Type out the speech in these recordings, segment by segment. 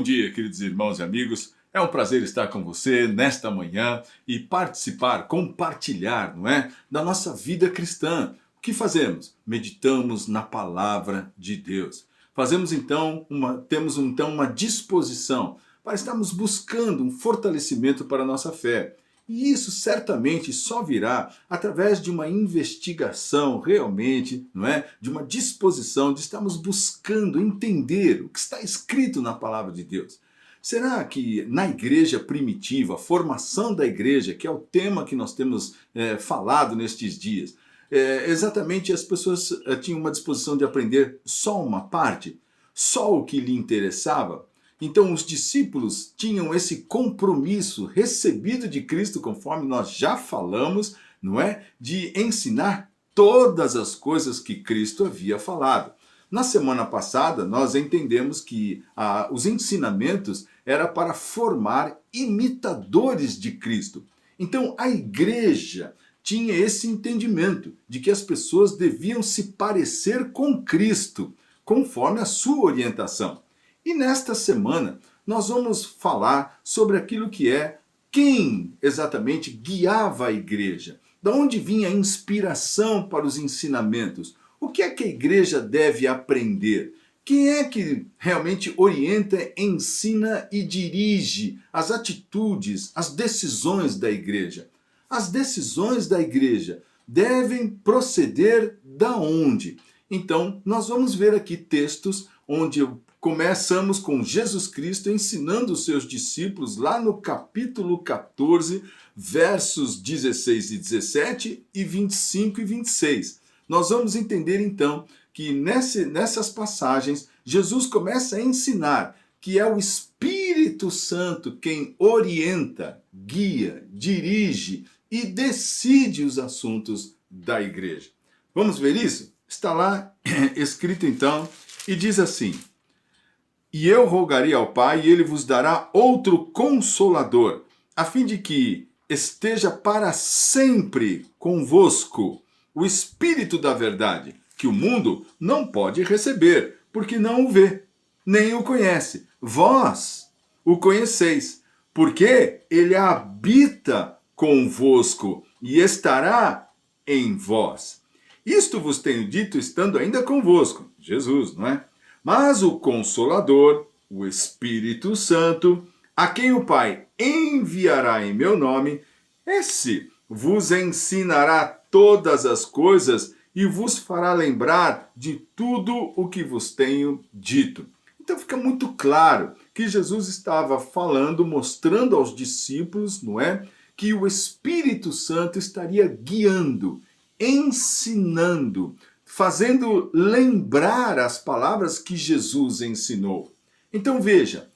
dia, queridos irmãos e amigos. É um prazer estar com você nesta manhã e participar, compartilhar, não é, da nossa vida cristã. O que fazemos? Meditamos na palavra de Deus. Temos então uma disposição para estarmos buscando um fortalecimento para a nossa fé. E isso certamente só virá através de uma investigação realmente, não é? De uma disposição de estarmos buscando entender o que está escrito na palavra de Deus. Será que na igreja primitiva, a formação da igreja, que é o tema que nós temos falado nestes dias, exatamente as pessoas tinham uma disposição de aprender só uma parte, só o que lhe interessava? Então os discípulos tinham esse compromisso recebido de Cristo, conforme nós já falamos, não é? De ensinar todas as coisas que Cristo havia falado. Na semana passada, nós entendemos que os ensinamentos era para formar imitadores de Cristo. Então a igreja tinha esse entendimento de que as pessoas deviam se parecer com Cristo, conforme a sua orientação. E nesta semana nós vamos falar sobre aquilo que é quem exatamente guiava a igreja. De onde vinha a inspiração para os ensinamentos? O que é que a igreja deve aprender? Quem é que realmente orienta, ensina e dirige as atitudes, as decisões da igreja? As decisões da igreja devem proceder da onde? Então, nós vamos ver aqui textos onde começamos com Jesus Cristo ensinando os seus discípulos lá no capítulo 14, versos 16 e 17 e 25 e 26. Nós vamos entender então que nessas passagens Jesus começa a ensinar que é o Espírito Santo quem orienta, guia, dirige e decide os assuntos da igreja. Vamos ver isso? Está lá escrito então e diz assim: E eu rogarei ao Pai, e ele vos dará outro Consolador, a fim de que esteja para sempre convosco o Espírito da verdade, que o mundo não pode receber, porque não o vê, nem o conhece. Vós o conheceis, porque ele habita convosco e estará em vós. Isto vos tenho dito estando ainda convosco, Jesus, não é? Mas o Consolador, o Espírito Santo, a quem o Pai enviará em meu nome, esse vos ensinará todas as coisas e vos fará lembrar de tudo o que vos tenho dito. Então fica muito claro que Jesus estava falando, mostrando aos discípulos, não é? Que o Espírito Santo estaria guiando, ensinando, fazendo lembrar as palavras que Jesus ensinou. Então veja,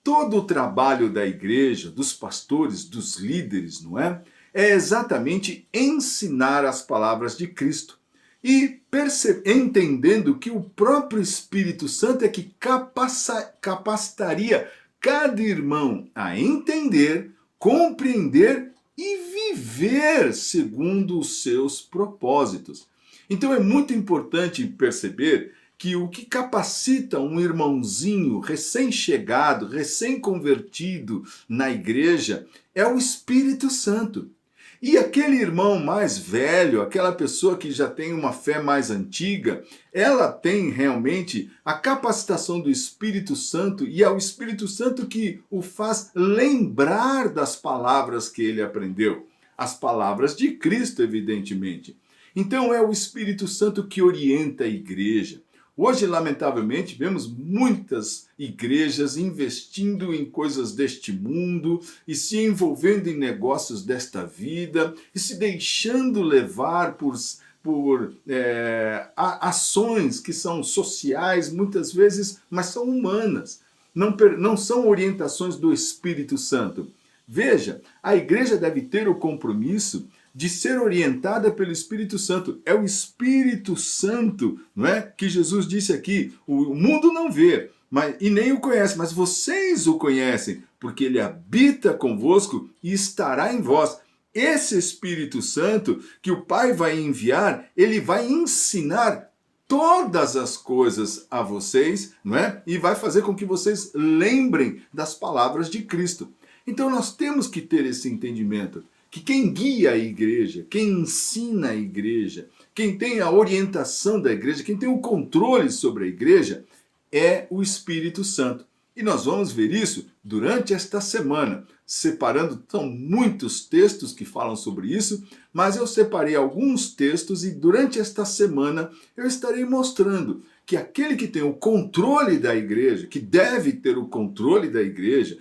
todo o trabalho da igreja, dos pastores, dos líderes, não é? É exatamente ensinar as palavras de Cristo. E entendendo que o próprio Espírito Santo é que capacitaria cada irmão a entender, compreender e viver segundo os seus propósitos. Então é muito importante perceber que o que capacita um irmãozinho recém-chegado, recém-convertido na igreja é o Espírito Santo. E aquele irmão mais velho, aquela pessoa que já tem uma fé mais antiga, ela tem realmente a capacitação do Espírito Santo e é o Espírito Santo que o faz lembrar das palavras que ele aprendeu. As palavras de Cristo, evidentemente. Então é o Espírito Santo que orienta a igreja. Hoje, lamentavelmente, vemos muitas igrejas investindo em coisas deste mundo e se envolvendo em negócios desta vida e se deixando levar por ações que são sociais, muitas vezes, mas são humanas. Não são orientações do Espírito Santo. Veja, a igreja deve ter o compromisso de ser orientada pelo Espírito Santo. É o Espírito Santo, não é? Que Jesus disse aqui, o mundo não vê e nem o conhece, mas vocês o conhecem, porque ele habita convosco e estará em vós. Esse Espírito Santo que o Pai vai enviar, ele vai ensinar todas as coisas a vocês, não é? E vai fazer com que vocês lembrem das palavras de Cristo. Então nós temos que ter esse entendimento, que quem guia a igreja, quem ensina a igreja, quem tem a orientação da igreja, quem tem o controle sobre a igreja, é o Espírito Santo. E nós vamos ver isso durante esta semana, separando, são muitos textos que falam sobre isso, mas eu separei alguns textos e durante esta semana eu estarei mostrando que aquele que tem o controle da igreja, que deve ter o controle da igreja,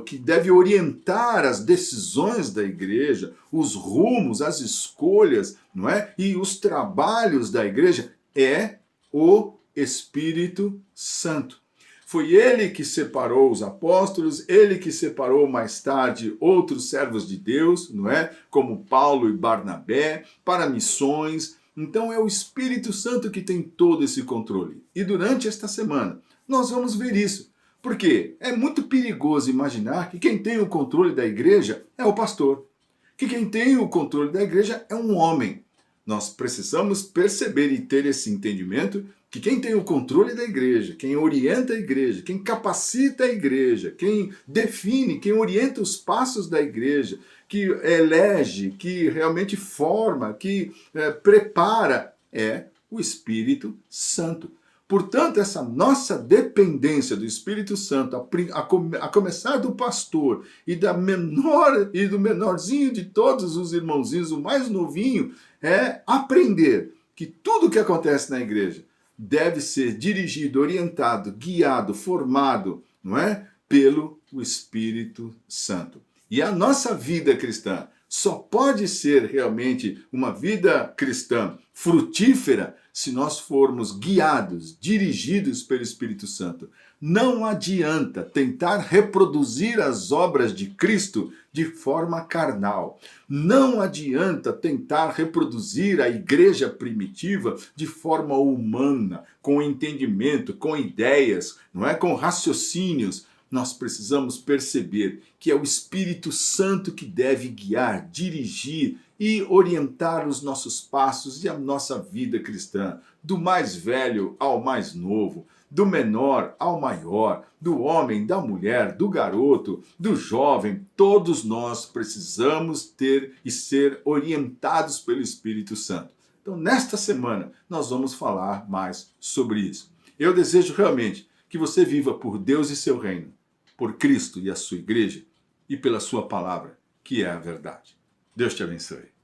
que deve orientar as decisões da igreja, os rumos, as escolhas, não é? E os trabalhos da igreja, é o Espírito Santo. Foi ele que separou os apóstolos, ele que separou mais tarde outros servos de Deus, não é? Como Paulo e Barnabé, para missões. Então é o Espírito Santo que tem todo esse controle. E durante esta semana nós vamos ver isso. Porque é muito perigoso imaginar que quem tem o controle da igreja é o pastor. Que quem tem o controle da igreja é um homem. Nós precisamos perceber e ter esse entendimento que quem tem o controle da igreja, quem orienta a igreja, quem capacita a igreja, quem define, quem orienta os passos da igreja, que elege, que realmente forma, que prepara, é o Espírito Santo. Portanto, essa nossa dependência do Espírito Santo, a começar do pastor e do menorzinho de todos os irmãozinhos, o mais novinho, é aprender que tudo que acontece na igreja deve ser dirigido, orientado, guiado, formado, não é? Pelo Espírito Santo. E a nossa vida cristã só pode ser realmente uma vida cristã frutífera se nós formos guiados, dirigidos pelo Espírito Santo. Não adianta tentar reproduzir as obras de Cristo de forma carnal. Não adianta tentar reproduzir a igreja primitiva de forma humana, com entendimento, com ideias, não é? Com raciocínios. Nós precisamos perceber que é o Espírito Santo que deve guiar, dirigir e orientar os nossos passos e a nossa vida cristã, do mais velho ao mais novo, do menor ao maior, do homem, da mulher, do garoto, do jovem. Todos nós precisamos ter e ser orientados pelo Espírito Santo. Então, nesta semana, nós vamos falar mais sobre isso. Eu desejo realmente que você viva por Deus e seu reino, por Cristo e a sua igreja, e pela sua palavra, que é a verdade. Deus te abençoe.